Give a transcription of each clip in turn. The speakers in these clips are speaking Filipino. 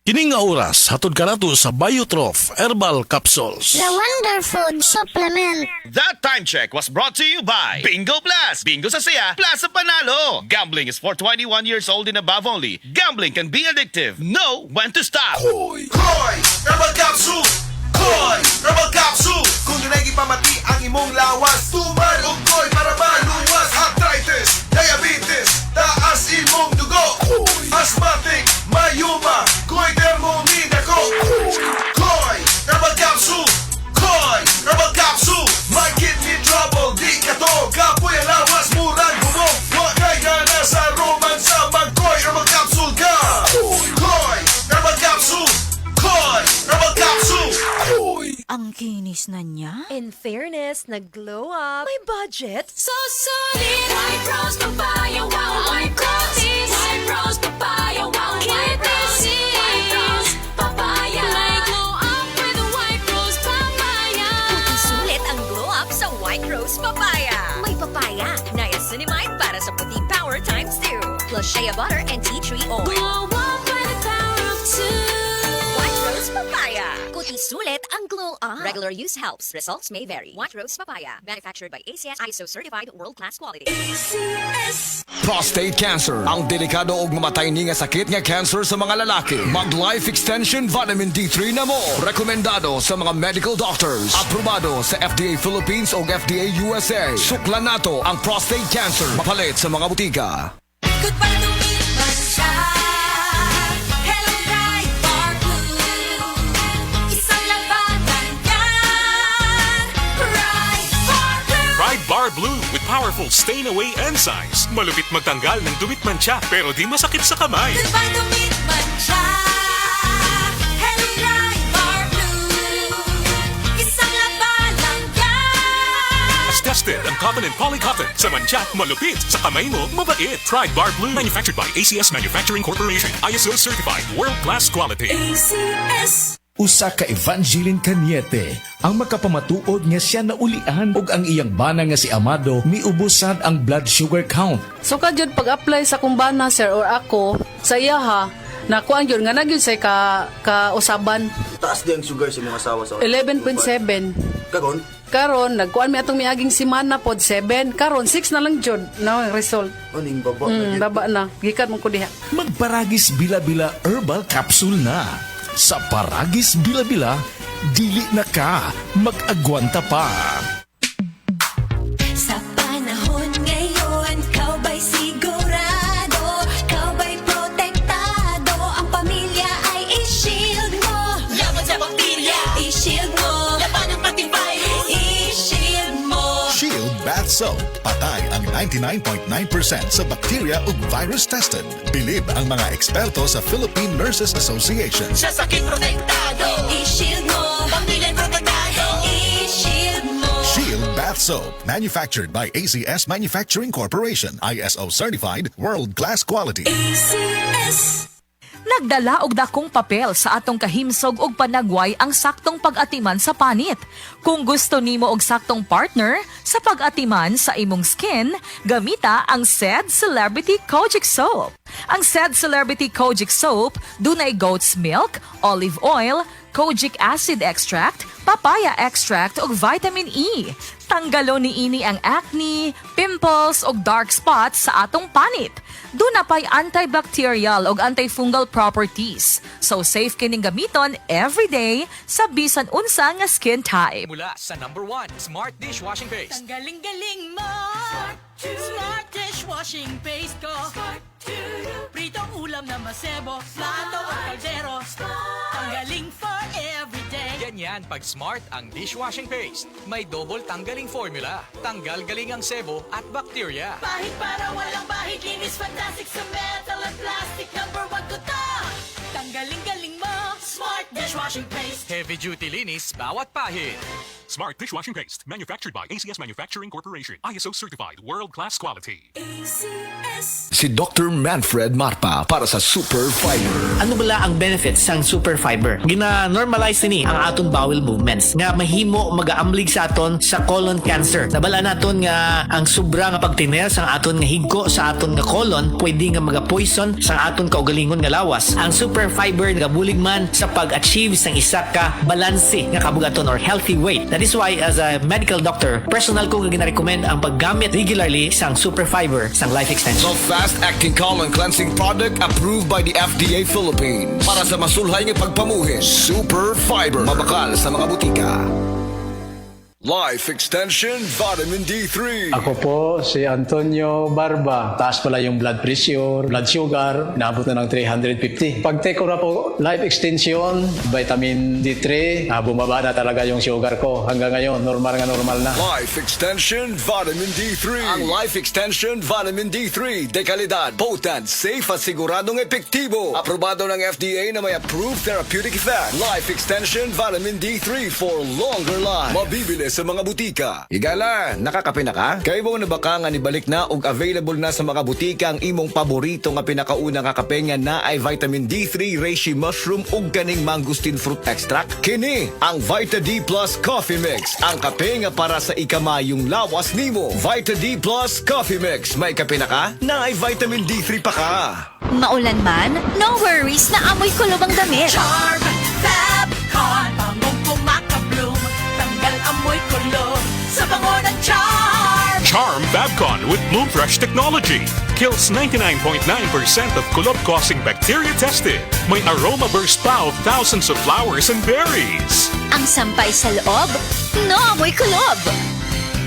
Kining nga oras, hatod ka nato sa Biotrof Herbal Capsules. The Wonder Food Supplement. That time check was brought to you by Bingo Plus. Bingo sa saya, plus sa panalo. Gambling is for 21 years old and above only. Gambling can be addictive. Know when to stop. Koy Herbal Capsule! Koy Herbal Capsule! Kung dunay gipamati ang imong lawas, tuman og koy para maluwas. Arthritis, diabetes, taas imong dugo, asthmatic, mayuma, koy dermomin ako. Koy Herbal Capsule! Koy Herbal Capsule! May kidney trouble, di ka to, kapoy ang lawas, murang humong. Huwag kay gana sa romansa, mag-Koy Herbal Capsule ka. Koy Herbal Capsule! Koy Herbal Capsule! Ang kinis na niya. In fairness, nag-glow up. May budget. So solid! White Rose Papaya, wow! White Rose! White Rose Papaya, wow! White Rose! White Rose Papaya! May glow up with the White Rose Papaya! Sulit ang glow up sa White Rose Papaya. May papaya, niacinamide para sa puti power times 2. Plus shea butter and tea tree oil. Glow up with the power of two! White Rose Papaya. Kuti sulit ang glow up. Regular use helps. Results may vary. White Rose Papaya. Manufactured by ACS ISO certified world-class quality. ACS! Prostate cancer, ang delikado ug mamatay ni nga sakit nga cancer sa mga lalaki. Mag Life Extension Vitamin D3 na mo. Rekomendado sa mga medical doctors. Aprobado sa FDA Philippines ug FDA USA. Suklan nato ang prostate cancer. Mapalit sa mga butika. Goodbye to me, Mansha. Hello, bright bar blue. Isang labanan yan. Bright bar blue. Pride Bar Blue with powerful stain-away enzymes. Malupit magtanggal ng dumit mancha pero di masakit sa kamay. Goodbye to me, Mansha. Hello, bright bar blue. Isang labanan yan. As tested ang cotton and polycotton. Sa mancha, malupit. Sa kamay mo, mabait. Pride Bar Blue. Manufactured by ACS Manufacturing Corporation. ISO certified world-class quality. ACS. Usa ka Evangeline Cañete ang makapamatuod nga siya naulian ug ang iyang bana nga si Amado miubusan ang blood sugar count. So kadyod pag-apply sa kumbana sir or ako sa iya ha nakuan yun nga nagyud say ka usaban Taas di ang sugar sa mga asawa sa 11.7 Kagon? karon nagkuan mi atong miaging semana pod 7 karon 6 na lang jud no ang result Aning baba baba na gikan mo ko diha. Magparagis bila-bila herbal capsule na. Sa Paragis Bila-Bila, dili na ka mag-agwanta pa. Sa panahon ngayon, kau ba'y sigurado? Kau ba'y protektado? Ang pamilya ay i-shield mo. Laban sa bakterya, i-shield mo. Laban ng pati virus, i-shield mo. Shield Bath Soap. Patay ang 99.9% sa bacteria ug virus tested. Bilib ang mga eksperto sa Philippine Nurses Association. Sa sakit protektado, i-shield mo. Pamilya protektado, i-shield mo. Shield Bath Soap. Manufactured by ACS Manufacturing Corporation. ISO certified world-class quality. ACS. Nagdala og dakong papel sa atong kahimsog og panagway ang saktong pag-atiman sa panit. Kung gusto nimo og saktong partner sa pag-atiman sa imong skin, gamita ang SED Celebrity Kojic Soap. Ang SED Celebrity Kojic Soap dunay goat's milk, olive oil, kojic acid extract, papaya extract ug vitamin E. Tanggalo niini ang acne, pimples ug dark spots sa atong panit. Duna pa'y antibacterial ug antifungal properties. So safe kining gamiton every day sa bisan unsa nga skin type. Mula sa number 1 Smart Dishwashing Paste. Ang galing-galing mo. Smart dishwashing paste ko. Pritong ulam na masebo. Plato o kaldero. Ang galing for everyday. Ganyan pag Smart ang dishwashing paste. May double tanggaling formula. Tanggal galing ang sebo at bacteria. Bahid para walang bahid. Linis fantastic sa metal at plastic. Number 1 ko to. Tanggaling-galing mo. Smart dishwashing paste. Heavy duty linis bawat pahid. Smart dishwashing paste. Manufactured by ACS Manufacturing Corporation. ISO certified. World-class quality. Si Dr. Manfred Marpa para sa Super Fiber. Ano bala ang benefits sang super fiber? Gina-normalize ni ang aton bowel movements nga mahimo magaamblig sa aton sa colon cancer. Nabala naton nga ang sobra nga pagtiner sang aton nga higko sa aton nga colon pwede nga maga-poison sang aton kaugalingon nga lawas. Ang super fiber nagabulig man sa pag-achieve sang isa ka balanse nga kabugaton or healthy weight. That is why as a medical doctor, personal ko nga gina-recommend ang paggamit regularly sang super fiber sang life extension. The fast-acting colon cleansing product approved by the FDA Philippines. Para sa masulhay ng pagpamuhin, Super Fiber. Mabakal sa mga butika. Life Extension Vitamin D3. Ako po si Antonio Barba. Taas pala yung blood pressure, blood sugar, naabot na ng 350. Pag take ko na po Life Extension, Vitamin D3, bumaba na talaga yung sugar ko. Hanggang ngayon, normal na. Life Extension Vitamin D3. Ang Life Extension Vitamin D3, dekalidad, potent, safe at siguradong epektibo. Aprobado ng FDA na may approved therapeutic effect. Life Extension Vitamin D3 for longer life. Mabibili sa mga butika. Higala, nakakape na ka? Kaya mo na baka nga nibalik na og available na sa mga butika ang imong paborito nga pinakauna nga kape nga na ay vitamin D3, reishi mushroom ug kaning mangosteen fruit extract? Kini ang Vita D Plus Coffee Mix. Ang kape nga para sa ikamayong lawas nimo. Vita D Plus Coffee Mix. May kape na ka? Na ay vitamin D3 pa ka. Maulan man, no worries na amoy kulob ang damit. Charm Fabcon, bangong kumakabloom, tanggal amoy kulob sa bango ng Charm. Charm Fabcon with Bloom Fresh technology. Kills 99.9% of kulob-causing bacteria tested. May aroma burst pa of thousands of flowers and berries. Ang sampay sa loob, no amoy kulob.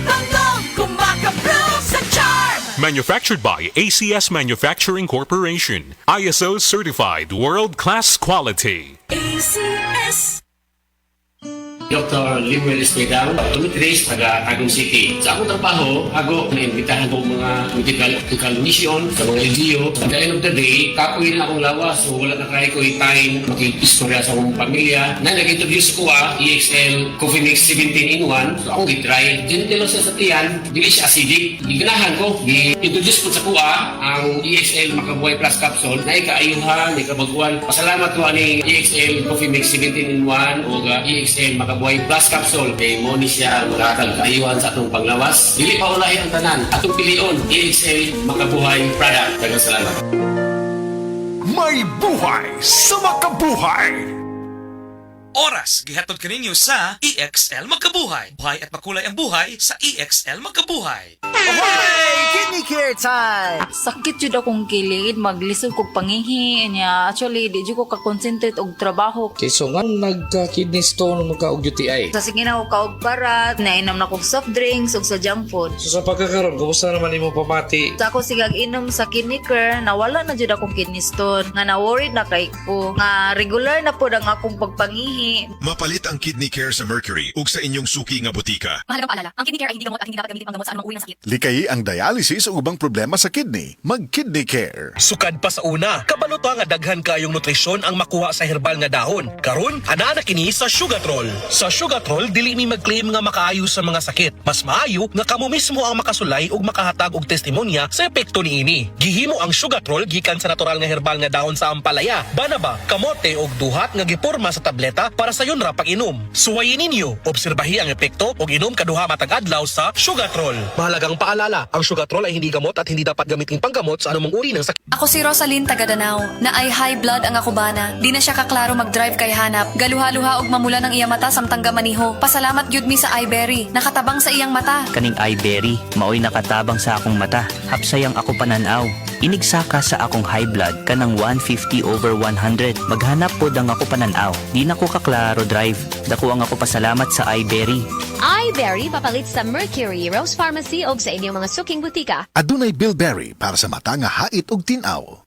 Bangong kumakabloom sa Charm. Manufactured by ACS Manufacturing Corporation. ISO certified world-class quality. ACS. Dr. Limuel Espedal, Tumitris, taga Tagum City. Sa akong trabaho, ako naimbitahan ko mga medical mission sa mga LGU. At the end of the day, kapoy na akong lawas. So wala na kaya ko time makikistorya sa akong pamilya. Na nag-introduce ko EXL Coffee Mix 17-in-1. So akong gitry. Gentle sa tiyan, dili siya acidic. Iganahan ko, i-introduce ko sa kuha ang EXL Makabuhay Plus Capsule na ikaayuhan, ikabaguan. Pasalamat ko ani EXL Coffee Mix 17-in-1 o EXL Makabuhay Plus Capsule kay mo ni siya magkakag kaayuhan sa atong panglawas. Dili pa ulahin ang tanan. Atong pilion, EXL Makabuhay product. Daghang salamat. May buhay sa makabuhay! Oras, gihatod kaninyo sa EXL Magkabuhay. Buhay at makulay ang buhay sa EXL Magkabuhay. Hey! Kidney care time! Sakit jud akong kilid, maglisod kog pangihi niya. Actually, di jud ko ka-concentrate og trabaho. Okay, so nga nagka-kidney stone magka og UTI. Sa sige na ko kaog parat, nainom na kog soft drinks ug sa junk food. So sa pagkakaroon, kumusta naman imo pamati? Sa ako sigag inom sa kidney care, nawala na jud akong kidney stone. Nga na-worried na kay ko. Nga regular na pod ang akong pagpangihi. Mapalit ang kidney care sa Mercury ug sa inyong suki nga butika. Mahalagang paalala, ang kidney care ay hindi gamot at hindi dapat gamitin panggamot sa anumang uri ng sakit. Likayi ang dialysis o ubang problema sa kidney. Mag-kidney care. Sukad pa sa una, kabalo ta nga daghan kayong nutrisyon ang makuha sa herbal nga dahon. Karon, ana na kini sa Sugatrol. Sa Sugatrol, dili mi mag-claim nga makaayo sa mga sakit. Mas maayo nga kamo mismo ang makasulay ug makahatag og testimonya sa epekto niini. Gihimo ang Sugatrol gikan sa natural nga herbal nga dahon sa ampalaya, banaba, kamote ug duhat nga giporma sa tableta para sa yun ra pag-inom. Suwayin ninyo, obserbahi ang epekto ug inom kaduha matag adlaw sa Sugatrol. Mahalagang paalala, ang Sugatrol ay hindi gamot at hindi dapat gamitin panggamot sa anumang uri ng sakit. Ako si Rosalyn taga Danau, na ay high blood ang akubana. Di na siya kaklaro mag-drive kay hanap. Galuha-luha og mamula ng iya mata samtang gamaniho. Pasalamat gyud mi sa iBerry, nakatabang sa iyang mata. Kaning iBerry, maoy nakatabang sa akong mata. Hapsay ang ako pananaw. Inigsaka sa akong high blood kanang 150/100. Maghanap pod ang ako pananaw. Di na ko kaklaro drive. Dako ang ako pasalamat sa iBerry. iBerry papalit sa Mercury, Rose Pharmacy o sa inyong mga suking butika. Adunay Bilberry para sa mata nga hait ug tin-aw.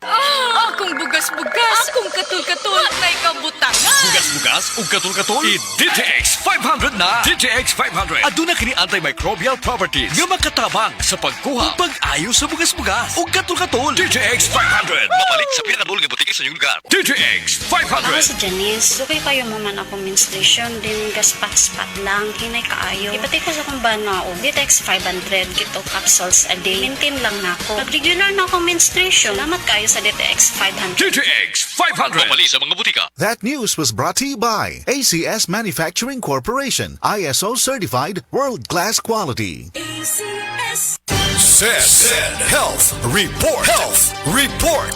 Akong bugas-bugas, akong katul-katul, may kabutangan. Bugas-bugas bugas ug katol-katol? I-DTX 500 na. DTX 500. Aduna kini antimicrobial properties nga makatabang sa pagkuha ug pag-ayo sa bugas-bugas ug katol-katol. DTX 500. Mapalit sa pinakadul nga butiki sa inyong lugar. DTX 500. Ako si Janice. Dugay kayo mo man ako menstruation din gaspat-spat lang hinay kaayo. Ipatay ko sa kong bana o DTX 500 kito capsules a day. Maintain lang na ako. Pag regular na akong menstruation, salamat kayo sa DTX 500. DTX 500. Mapalit sa mga butika. That news was brought to you by ACS Manufacturing Corporation, ISO certified, world-class quality. ACS. Said Health Report. Health Report.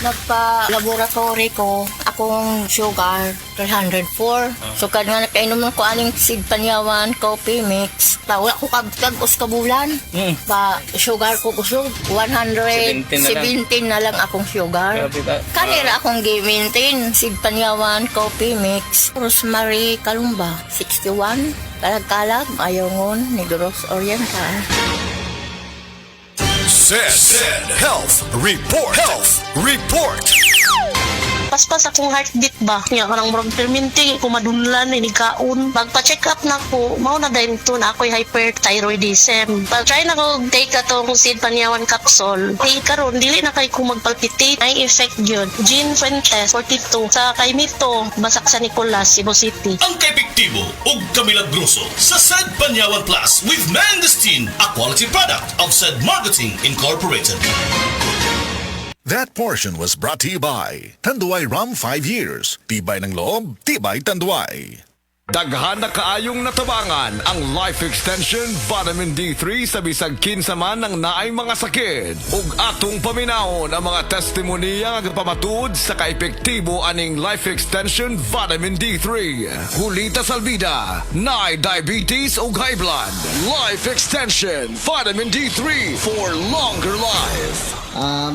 Nagpa-laboratory ko akong sugar 304. Sugar nga nakainom ko aning Sid Panyawan coffee mix. Wala ko kagos kabulan. Pa sugar ko kusog 117 na lang akong sugar. Kanira akong gi-maintain Sid Panyawan coffee mix. Rosemary Kalumba 61. Kalag-kalag ayongon Negros Oriental. Said Health Report. Health Report. Paspas akong heartbeat ba? Nga kanang murag perminti ko madunlan ni kaon. Pagpa-check up na ko, mao na dayon to na ako'y hyperthyroidism. Pag-try na ko take atong Sid Panyawan capsule. Di karon dili na kay ko magpalpitate. Ay effect gyud. Jean Fuentes 42 sa kay Mito Basak sa Nicolas, Cebu City. Ang kaepektibo ug kamilagroso sa Sad Panyawan Plus with Mangosteen, a quality product of Sad Marketing Incorporated. That portion was brought to you by Tanduay Rum 5 years. Tibay ng loob, tibay Tanduay. Daghan na kaayong natabangan ang Life Extension Vitamin D3 sa bisag kinsa man ang naay mga sakit. Ug atong paminahon ang mga testimonya nga pamatuod sa kaepektibo aning Life Extension Vitamin D3. Julita Salvida, naay diabetes ug high blood. Life Extension Vitamin D3 for longer life.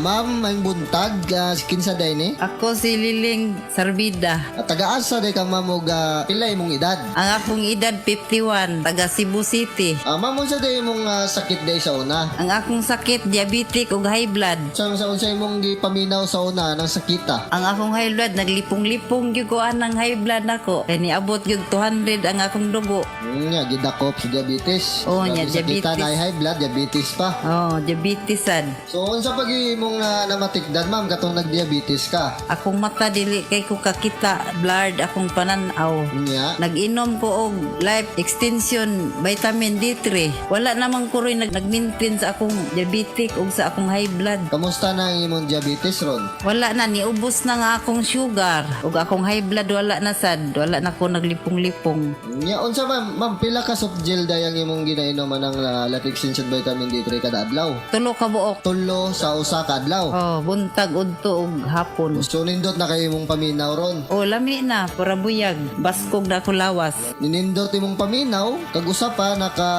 Ma'am, may buntag, kinsa day ni? Ako si Liling Sarbida. Taga-asa day kang ma'am og pilay mong edad? Ang akong edad 51, taga Cebu City. Ma'am, unsa day mong sakit day sa una? Ang akong sakit, diabetic ug high blood. Sa unsa imong gipaminaw sa una ng sakita? Ang akong high blood, naglipong-lipong gyud ko anang high blood nako. Kay niabot gyud 200 ang akong dugo. Nya gidakop sa diabetes. Oh, nya diabetes. Sakita na high blood, diabetes pa. Oh, diabetes sad. So unsa pag imong namatikdan ma'am katong nagdiabetes ka? Akong mata dili kay ko kakita, blurred akong pananaw. Nya nag-inom ko og life extension vitamin D3. Wala namang ko rin nag-maintain sa akong diabetic ug sa akong high blood. Kamusta na ang imong diabetes ron? Wala na, niubos na nga akong sugar ug akong high blood wala na sad. Wala na ko naglipong-lipong. Nya unsa ma'am pila ka soft gel dayang imong ginainom ng life extension vitamin D3 kada adlaw? 3 ka buok. 3 sa usa ka adlaw. Oh, buntag udto ug hapon. So nindot na kayo imong paminaw ron. Oh, lami na para buyag. Baskog na ko lawas. Ninindot imong paminaw, kag usa pa naka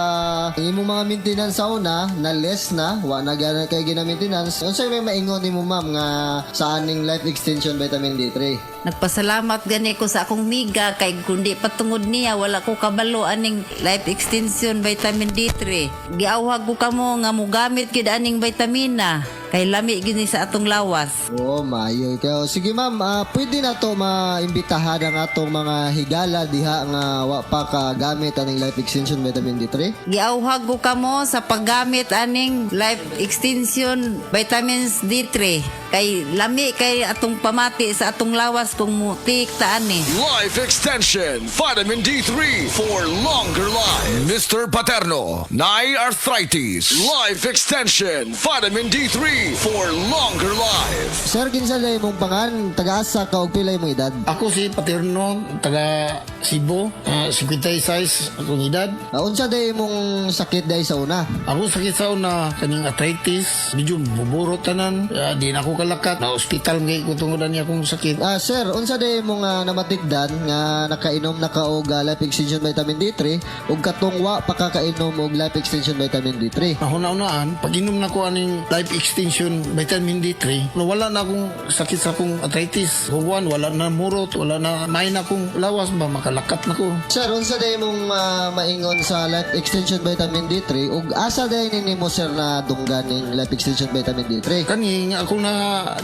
imong mga maintenance sa una na less na, wa na gana kay gina-maintenance. Unsay may maingon nimo ma'am nga sa aning life extension vitamin D3? Nagpasalamat gani ko sa akong miga kay kundi patungod niya wala ko kabalo aning life extension vitamin D3. Giawhag ko kamo nga mogamit gyud aning vitamina kay lami gini sa atong lawas. Oh, maayo kayo. Sige ma'am, pwede na to maimbitahan ang atong mga higala diha nga wa pa ka gamit aning life extension vitamin D3. Giawhag ko kamo sa paggamit aning life extension vitamins D3 kay lami kay atong pamati sa atong lawas kung mutik ta ani. Life Extension Vitamin D3 for longer life. Mr. Paterno, naay arthritis. Life Extension Vitamin D3 for longer life. Sir, kinsa day mong pangan, taga-asa ka og pila imong edad? Ako si Paterno, taga Cebu, 56 akong edad. Unsa day mong sakit day sa una? Ako sakit sa una kaning arthritis, medyo buburo tanan, di na ako kalakat, na hospital ngay ko tungodan niya akong sakit. Sir, unsa day mong namatikdan nga nakainom na ka og life extension vitamin D3 ug katong wa pa kakainom og life extension vitamin D3? Una-unaan, pag inom na ko aning life extension Extension Vitamin D3, wala na akong sakit sa akong arthritis. Huwan, wala na murot, wala na may na akong lawas ba, makalakat na ko. Sir, unsa day mong maingon sa Life Extension Vitamin D3 ug asa day nini mo sir na dunggan ning Life Extension Vitamin D3? Kani nga ako na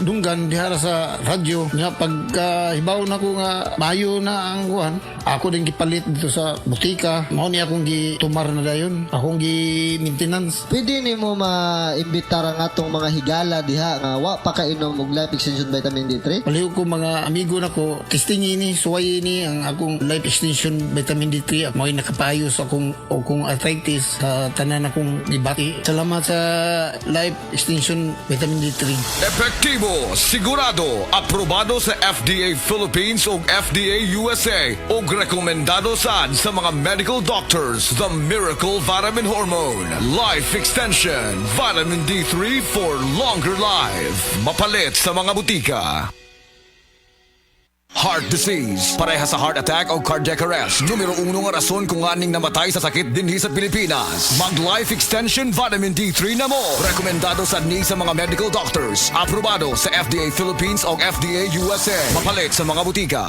dunggan dihara sa radyo nga pagka hibaw na ko nga mayo na ang kuhan, ako din gipalit dito sa butika. Mao ni akong gitumar na dayon, akong gi-maintenance. Pwede nimo ma-imbitar ang atong mga higala diha nga wa pa kainom og Life Extension Vitamin D3? Palihog ko mga amigo na ko, testing ini, suway ini ang akong Life Extension Vitamin D3. Mo'y nakapayo sa akong arthritis sa tanan akong gibati. Salamat sa Life Extension Vitamin D3. Epektibo, sigurado, aprobado sa FDA Philippines o FDA USA o rekomendado saan sa mga medical doctors. The Miracle Vitamin Hormone. Life Extension. Vitamin D3 for longer life. Mapalit sa mga butika. Heart disease, pareha sa heart attack o cardiac arrest. Numero 1 nga rason kung aning namatay sa sakit dinhi sa Pilipinas. Mag Life Extension Vitamin D3 na mo. Rekomendado sa mga medical doctors. Aprobado sa FDA Philippines o FDA USA. Mapalit sa mga butika.